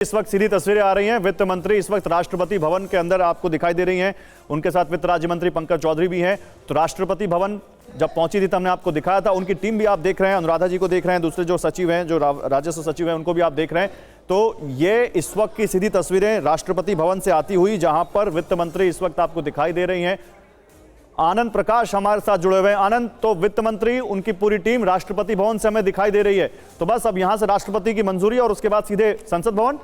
इस वक्त सीधी तस्वीरें आ रही हैं। वित्त मंत्री इस वक्त राष्ट्रपति भवन के अंदर आपको दिखाई दे रही हैं। उनके साथ वित्त राज्य मंत्री पंकज चौधरी भी हैं। तो राष्ट्रपति भवन जब पहुंची थी तब हमने आपको दिखाया था। उनकी टीम भी आप देख रहे हैं, अनुराधा जी को देख रहे हैं, दूसरे जो सचिव हैं, जो राजस्व सचिव हैं, उनको भी आप देख रहे हैं। तो ये इस वक्त की सीधी तस्वीरें राष्ट्रपति भवन से आती हुई, जहां पर वित्त मंत्री इस वक्त आपको दिखाई दे रही हैं। आनंद प्रकाश हमारे साथ जुड़े हुए हैं। आनंद, तो वित्त मंत्री, उनकी पूरी टीम राष्ट्रपति भवन से हमें दिखाई दे रही है। तो बस अब यहां से राष्ट्रपति की मंजूरी और उसके बाद सीधे संसद भवन।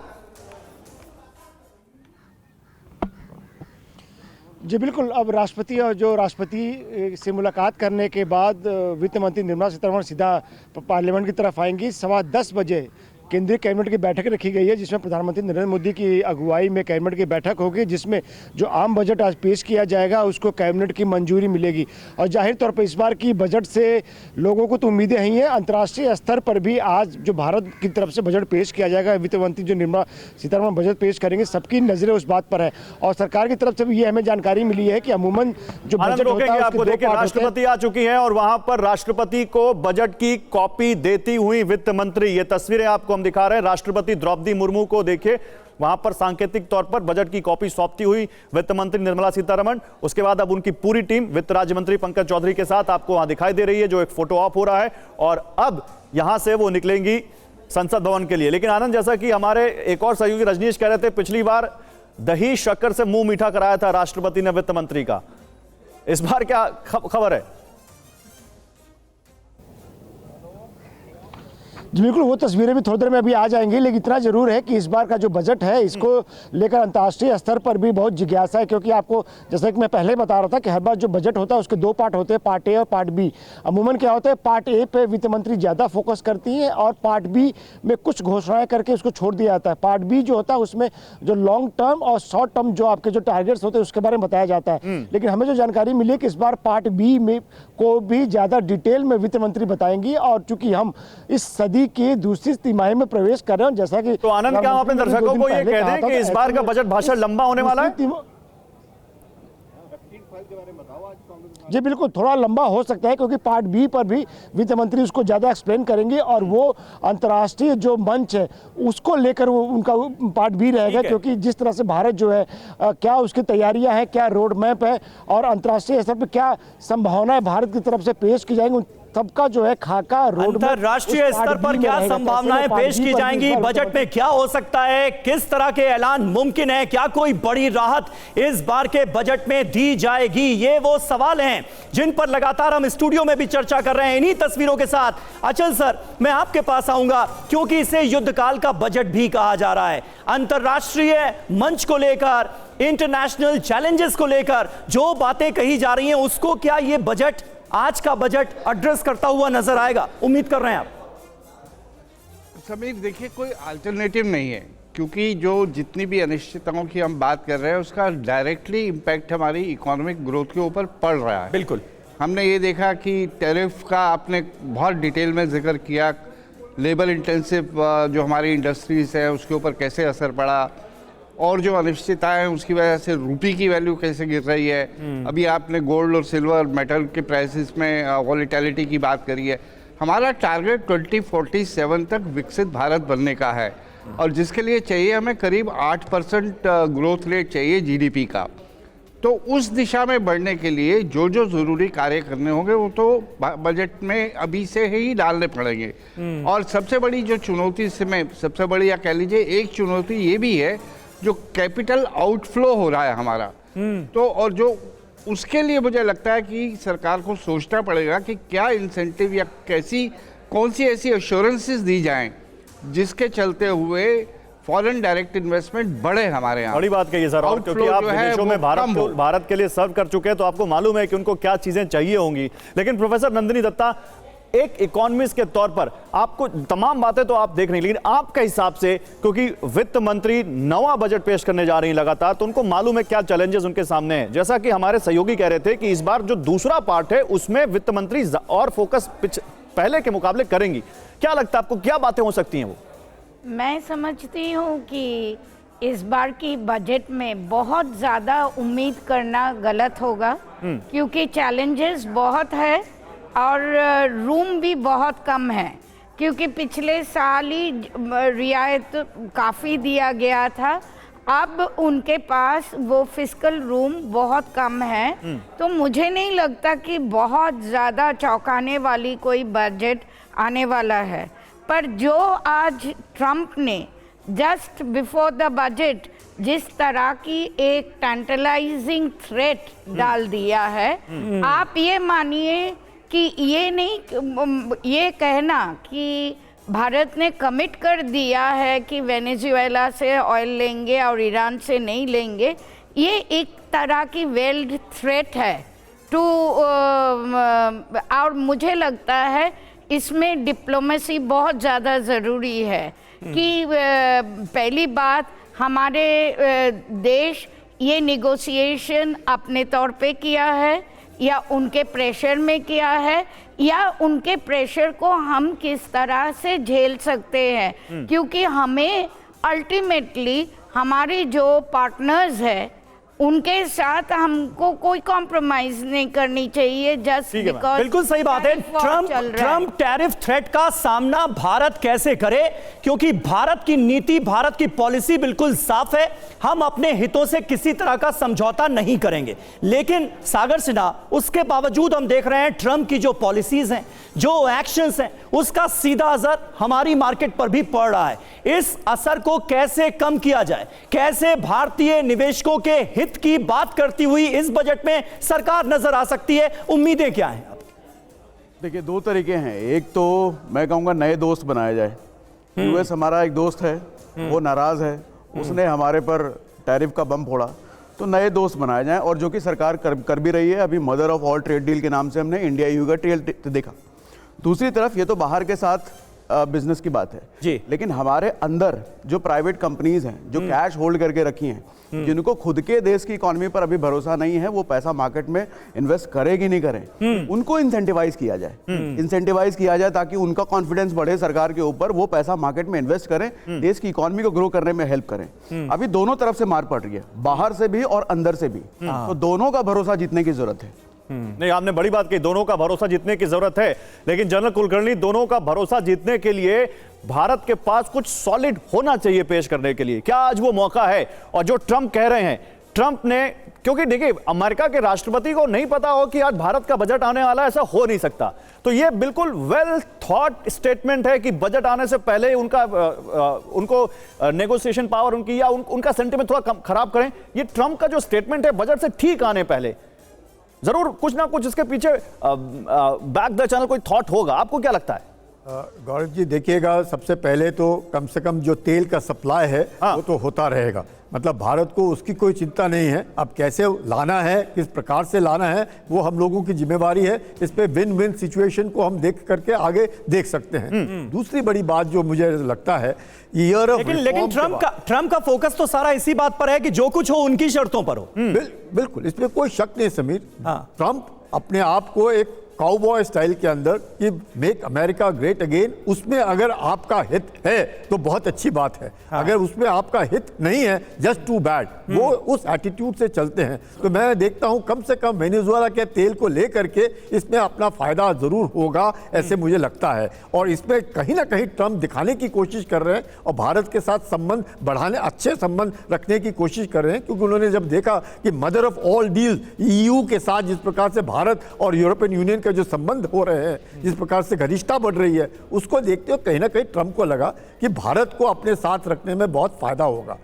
जी बिल्कुल, अब राष्ट्रपति से मुलाकात करने के बाद वित्त मंत्री निर्मला सीतारमण सीधा पार्लियामेंट की तरफ आएंगी। 10:15 बजे केंद्रीय कैबिनेट की बैठक रखी गई है, जिसमें प्रधानमंत्री नरेंद्र मोदी की अगुवाई में कैबिनेट की बैठक होगी, जिसमें जो आम बजट आज पेश किया जाएगा उसको कैबिनेट की मंजूरी मिलेगी। और जाहिर तौर पर इस बार की बजट से लोगों को तो उम्मीदें ही हैं। अंतर्राष्ट्रीय स्तर पर भी आज जो भारत की तरफ से बजट पेश किया जाएगा, वित्त मंत्री जो निर्मला सीतारमण बजट पेश करेंगे, सबकी नजरें उस बात पर है। और सरकार की तरफ से भी ये हमें जानकारी मिली है कि अमूमन जो बजट होता है आपको देखिए, राष्ट्रपति आ चुकी हैं और वहां पर राष्ट्रपति को बजट की कॉपी देती हुई वित्त मंत्री, ये तस्वीरें आपको हम दिखा रहे हैं। राष्ट्रपति द्रौपदी मुर्मू को देखिए, वहां पर सांकेतिक तौर पर बजट की कॉपी सौंपती हुई वित्त मंत्री निर्मला सीतारमण। उसके बाद अब उनकी पूरी टीम वित्त राज्य मंत्री पंकज चौधरी के साथ आपको वहां दिखाई दे रही है, जो एक फोटो ऑप हो रहा है। और अब यहां से वो निकलेंगी संसद भवन के लिए। लेकिन आनंद, जैसा कि हमारे एक और सहयोगी रजनीश कह रहे थे, पिछली बार दही शक्कर से मुंह मीठा कराया था राष्ट्रपति ने वित्त मंत्री का। इस बार क्या खबर है? जी बिल्कुल, वो तस्वीरें भी थोड़ी देर में अभी आ जाएंगी। लेकिन इतना जरूर है कि इस बार का जो बजट है, इसको लेकर अंतर्राष्ट्रीय स्तर पर भी बहुत जिज्ञासा है। क्योंकि आपको, जैसा कि मैं पहले बता रहा था, कि हर बार जो बजट होता है उसके दो पार्ट होते हैं, पार्ट ए और पार्ट बी। अमूमन क्या होता है, पार्ट ए पे वित्त मंत्री ज़्यादा फोकस करती हैं और पार्ट बी में कुछ घोषणाएं करके उसको छोड़ दिया जाता है। पार्ट बी जो होता है उसमें जो लॉन्ग टर्म और शॉर्ट टर्म जो आपके जो टारगेट्स होते हैं उसके बारे में बताया जाता है। लेकिन हमें जो जानकारी मिली है कि इस बार पार्ट बी में को भी ज़्यादा डिटेल में वित्त मंत्री बताएंगी। और चूंकि हम इस सदी की दूसरी तिमाही में प्रवेश कर रहे हैं, जैसा कि तो आनंद, क्या अपने दर्शकों को ये कह दें कि इस बार का बजट भाषण लंबा होने वाला है? जी बिल्कुल, थोड़ा लंबा हो सकता है, क्योंकि पार्ट बी पर भी वित्त मंत्री उसको ज़्यादा एक्सप्लेन करेंगे। और वो अंतर्राष्ट्रीय जो मंच है उसको लेकर वो उनका पार्ट बी रहेगा। क्योंकि जिस तरह से भारत जो है, क्या उसकी तैयारियां हैं, क्या रोड मैप है और अंतर्राष्ट्रीय स्तर पर क्या संभावनाएं भारत की तरफ से पेश की जाएंगी, सबका जो है खाका रोड, अंतरराष्ट्रीय स्तर पर क्या संभावनाएं पेश की जाएंगी, बजट में क्या हो सकता है, किस तरह के ऐलान मुमकिन है, क्या कोई बड़ी राहत इस बार के बजट में दी जाएगी, ये वो सवाल हैं जिन पर लगातार हम स्टूडियो में भी चर्चा कर रहे हैं इन्हीं तस्वीरों के साथ। अचल सर, मैं आपके पास आऊंगा, क्योंकि इसे युद्धकाल का बजट भी कहा जा रहा है। अंतरराष्ट्रीय मंच को लेकर, इंटरनेशनल चैलेंजेस को लेकर जो बातें कही जा रही हैं, उसको क्या ये बजट, आज का बजट एड्रेस करता हुआ नजर आएगा? उम्मीद कर रहे हैं आप? समीर, देखिए, कोई अल्टरनेटिव नहीं है, क्योंकि जो जितनी भी अनिश्चितताओं की हम बात कर रहे हैं उसका डायरेक्टली इम्पैक्ट हमारी इकोनॉमिक ग्रोथ के ऊपर पड़ रहा है। बिल्कुल, हमने ये देखा कि टैरिफ का आपने बहुत डिटेल में जिक्र किया, लेबर इंटेंसिव जो हमारी इंडस्ट्रीज है उसके ऊपर कैसे असर पड़ा, और जो अनिश्चितताएं हैं उसकी वजह से रुपये की वैल्यू कैसे गिर रही है। अभी आपने गोल्ड और सिल्वर मेटल के प्राइसेस में वॉलेटिलिटी की बात करी है। हमारा टारगेट 2047 तक विकसित भारत बनने का है, और जिसके लिए चाहिए हमें करीब 8% ग्रोथ रेट चाहिए जीडीपी का। तो उस दिशा में बढ़ने के लिए जो जो ज़रूरी कार्य करने होंगे वो तो बजट में अभी से ही डालने पड़ेंगे। और सबसे बड़ी जो चुनौती, इसमें सबसे बड़ी, या कह लीजिए एक चुनौती ये भी है, जो कैपिटल आउटफ्लो हो रहा है हमारा। तो और जो उसके लिए मुझे लगता है कि सरकार को सोचना पड़ेगा कि क्या इंसेंटिव या कौन सी ऐसी एश्योरेंसेस दी जाएं जिसके चलते हुए फॉरेन डायरेक्ट इन्वेस्टमेंट बढ़े हमारे यहाँ। बड़ी बात कही सर, और क्योंकि आप विदेशों में भारत के लिए सर्व कर चुके हैं, तो आपको मालूम है कि उनको क्या चीजें चाहिए होंगी। लेकिन प्रोफेसर नंदिनी दत्ता, एक इकोनॉमिस्ट के तौर पर आपको तमाम बातें तो आप देख रही, लेकिन आपके हिसाब से, क्योंकि वित्त मंत्री नवा बजट पेश करने जा रही हैं लगातार, तो उनको मालूम है क्या चैलेंजेस उनके सामने हैं। जैसा कि हमारे सहयोगी कह रहे थे कि इस बार जो दूसरा पार्ट है उसमें वित्त मंत्री और फोकस पहले के मुकाबले करेंगी। क्या लगता है आपको, क्या बातें हो सकती हैं वो? मैं समझती हूँ कि इस बार की बजट में बहुत ज़्यादा उम्मीद करना गलत होगा, क्योंकि चैलेंजेस बहुत है और रूम भी बहुत कम है। क्योंकि पिछले साल ही रियायत काफ़ी दिया गया था। अब उनके पास वो फिस्कल रूम बहुत कम है, तो मुझे नहीं लगता कि बहुत ज़्यादा चौंकाने वाली कोई बजट आने वाला है। पर जो आज ट्रंप ने जस्ट बिफोर द बजट जिस तरह की एक टैंटलाइजिंग थ्रेट डाल दिया है, आप ये मानिए कि ये कहना कि भारत ने कमिट कर दिया है कि वेनेजुएला से ऑयल लेंगे और ईरान से नहीं लेंगे, ये एक तरह की वेल्ड थ्रेट है टू और मुझे लगता है इसमें डिप्लोमेसी बहुत ज़्यादा ज़रूरी है कि पहली बात हमारे देश ये निगोशिएशन अपने तौर पे किया है या उनके प्रेशर में किया है, या उनके प्रेशर को हम किस तरह से झेल सकते हैं, क्योंकि हमें अल्टीमेटली हमारे जो पार्टनर्स हैं उनके साथ हमको कोई कॉम्प्रोमाइज नहीं करनी चाहिए जस्ट बिकॉज। बिल्कुल सही बात है। ट्रंप टैरिफ थ्रेट का सामना भारत कैसे करे, क्योंकि भारत की नीति, भारत की पॉलिसी बिल्कुल साफ है, हम अपने हितों से किसी तरह का समझौता नहीं करेंगे। लेकिन सागर सिन्हा, उसके बावजूद हम देख रहे हैं ट्रंप की जो पॉलिसीज हैं, जो एक्शंस हैं, उसका सीधा असर हमारी मार्केट पर भी पड़ रहा है। इस असर को कैसे कम किया जाए, कैसे भारतीय निवेशकों के हित की बात करती हुई इस बजट में सरकार नजर आ सकती है, उम्मीदें क्या हैं? देखिए, दो तरीके हैं। एक तो मैं कहूँगा नए दोस्त बनाए जाए। यूएस हमारा एक दोस्त है, वो नाराज है, उसने हमारे पर टैरिफ का बम फोड़ा, तो नए दोस्त बनाए जाएं, और जो कि सरकार कर भी रही है। अभी mother of all trade deal के नाम से हमने इंडिया यूएस का ट्रेड देखा। दूसरी तरफ ये तो बाहर के साथ बिजनेस की बात है जी, लेकिन हमारे अंदर जो प्राइवेट कंपनीज हैं, जो कैश होल्ड करके रखी हैं, जिनको खुद के देश की इकोनॉमी पर अभी भरोसा नहीं है, वो पैसा मार्केट में इन्वेस्ट करेगी नहीं करें, उनको इंसेंटिवाइज किया जाए ताकि उनका कॉन्फिडेंस बढ़े सरकार के ऊपर, वो पैसा मार्केट में इन्वेस्ट करें, देश की इकोनॉमी को ग्रो करने में हेल्प करें। अभी दोनों तरफ से मार पड़ रही है, बाहर से भी और अंदर से भी, तो दोनों का भरोसा जीतने की जरूरत है। नहीं, आपने बड़ी बात की, दोनों का भरोसा जीतने की जरूरत है, लेकिन जनरल कुलकर्णी, दोनों का भरोसा जीतने के लिए भारत के पास कुछ सॉलिड होना चाहिए पेश करने के लिए। क्या आज वो मौका है? और जो ट्रंप कह रहे हैं, ट्रंप ने, क्योंकि देखिए अमेरिका के राष्ट्रपति को नहीं पता हो कि आज भारत का बजट आने वाला है, ऐसा हो नहीं सकता। तो ये बिल्कुल वेल थॉट स्टेटमेंट है कि बजट आने से पहले उनको नेगोशिएशन पावर उनकी या उनका सेंटिमेंट थोड़ा खराब करें। ये ट्रंप का जो स्टेटमेंट है बजट से ठीक आने पहले, जरूर कुछ ना कुछ इसके पीछे बैक द चैनल कोई थॉट होगा। आपको क्या लगता है? गौरव जी, देखिएगा, सबसे पहले तो कम से कम जो तेल का सप्लाई है वो तो होता रहेगा, मतलब भारत को उसकी कोई चिंता नहीं है। अब कैसे लाना है, किस प्रकार से लाना है, वो हम लोगों की जिम्मेवारी है। इस पे विन विन सिचुएशन को हम देख करके आगे देख सकते हैं। दूसरी बड़ी बात जो मुझे लगता है, लेकिन ट्रंप का फोकस तो सारा इसी बात पर है कि जो कुछ हो उनकी शर्तों पर हो। बिल्कुल, इसमें कोई शक नहीं समीर। ट्रंप अपने आप को एक काउबॉय स्टाइल के अंदर कि मेक अमेरिका ग्रेट अगेन, उसमें अगर आपका हित है तो बहुत अच्छी बात है। अगर उसमें आपका हित नहीं है, जस्ट टू बैड, वो उस एटीट्यूड से चलते हैं। तो मैं देखता हूं कम से कम वेनेजुएला के तेल को लेकर के इसमें अपना फायदा जरूर होगा, ऐसे मुझे लगता है। और इसमें कहीं ना कहीं ट्रंप दिखाने की कोशिश कर रहे हैं और भारत के साथ संबंध बढ़ाने, अच्छे संबंध रखने की कोशिश कर रहे हैं, क्योंकि उन्होंने जब देखा कि mother of all deal EU के साथ जिस प्रकार से भारत और यूरोपियन यूनियन जो संबंध हो रहे हैं, जिस प्रकार से घनिष्ठता बढ़ रही है, उसको देखते हुए कहीं ना कहीं ट्रंप को लगा कि भारत को अपने साथ रखने में बहुत फायदा होगा।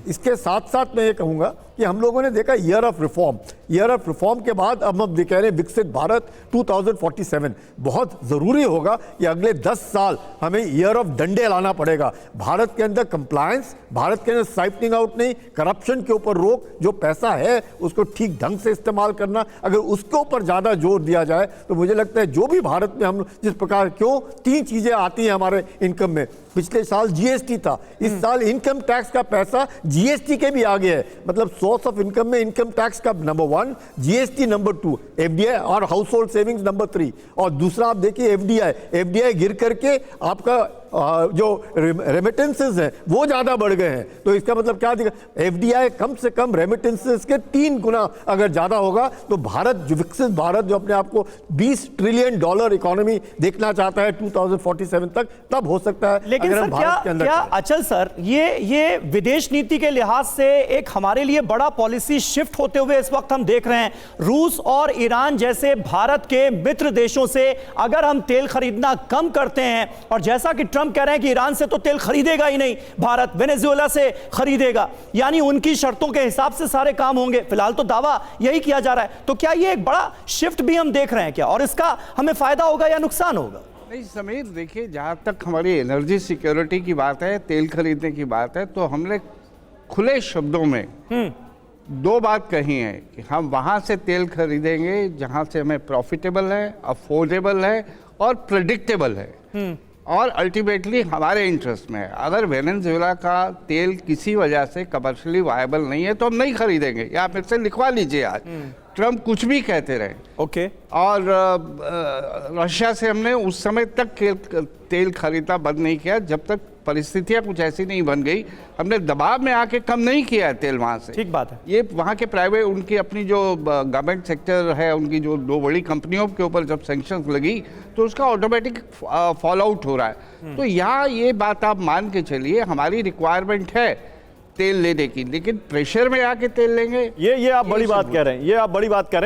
इसके साथ साथ मैं ये कहूंगा कि हम लोगों ने देखा ईयर ऑफ रिफॉर्म के बाद अब हम कह रहे हैं विकसित भारत 2047। बहुत जरूरी होगा कि अगले 10 साल हमें ईयर ऑफ डंडे लाना पड़ेगा। भारत के अंदर कंप्लायंस, भारत के अंदर साइपनिंग आउट नहीं, करप्शन के ऊपर रोक, जो पैसा है उसको ठीक ढंग से इस्तेमाल करना, अगर उसके ऊपर ज्यादा जोर दिया जाए तो मुझे लगता है जो भी भारत में हम जिस प्रकार, क्यों 3 चीजें आती हैं हमारे इनकम में। पिछले साल जीएसटी था, इस साल इनकम टैक्स का पैसा जीएसटी के भी आगे है, मतलब सोर्स ऑफ इनकम में इनकम टैक्स का नंबर 1, जीएसटी नंबर 2, एफडीआई और हाउस होल्ड सेविंग्स नंबर 3, और दूसरा आप देखिए एफडीआई गिर करके आपका जो रेमिटेंसेस हैं वो ज्यादा बढ़ गए हैं। तो इसका मतलब क्या दिखा, एफडीआई कम से कम रेमिटेंसेस के 3 गुना अगर ज्यादा होगा तो भारत, जो विकसित भारत जो अपने आप को $20 ट्रिलियन इकोनॉमी देखना चाहता है 2047 तक, तब हो सकता है। लेकिन अगर सर हम भारत के अंदर क्या अचल सर, ये विदेश नीति के लिहाज से एक हमारे लिए बड़ा पॉलिसी शिफ्ट होते हुए इस वक्त हम देख रहे हैं। रूस और ईरान जैसे भारत के मित्र देशों से अगर हम तेल खरीदना कम करते हैं, और जैसा कि ट्रंप कह रहे हैं कि ईरान से तो तेल खरीदेगा ही नहीं, भारत वेनेजुएला से खरीदेगा, यानी उनकी शर्तों के हिसाब से सारे काम होंगे। फिलहाल तो दावा यही किया जा रहा है। तो क्या ये एक बड़ा शिफ्ट भी हम देख रहे हैं क्या, और इसका हमें फायदा होगा या नुकसान होगा? नहीं समीर, देखिए, जहाँ तक हमारी एनर्जी सिक्योरिटी की बात है, तेल खरीदने की बात है, तो हमने खुले शब्दों में 2 बात कही है कि हम वहाँ से तेल खरीदेंगे जहाँ से हमें प्रॉफिटेबल है, अफोर्डेबल है और प्रेडिक्टेबल है, और अल्टीमेटली हमारे इंटरेस्ट में है। अगर वेनेजुएला का तेल किसी वजह से कमर्शियली वायबल नहीं है तो हम नहीं खरीदेंगे, या फिर से लिखवा लीजिए आज, ट्रंप कुछ भी कहते रहे। ओके। और रशिया से हमने उस समय तक तेल खरीदना बंद नहीं किया जब तक परिस्थितियां कुछ ऐसी नहीं बन गई। हमने दबाव में आके कम नहीं किया है तेल वहां से। ठीक बात है। ये वहां के प्राइवेट, उनकी अपनी जो गवर्नमेंट सेक्टर है, उनकी जो 2 बड़ी कंपनियों के ऊपर जब सैंक्शंस लगी तो उसका ऑटोमेटिक फॉल आउट हो रहा है। तो यहाँ ये बात आप मान के चलिए, हमारी रिक्वायरमेंट है तेल लेने की, लेकिन प्रेशर में आके तेल लेंगे, ये आप बड़ी बात कह रहे हैं, ये आप बड़ी बात कह रहे हैं।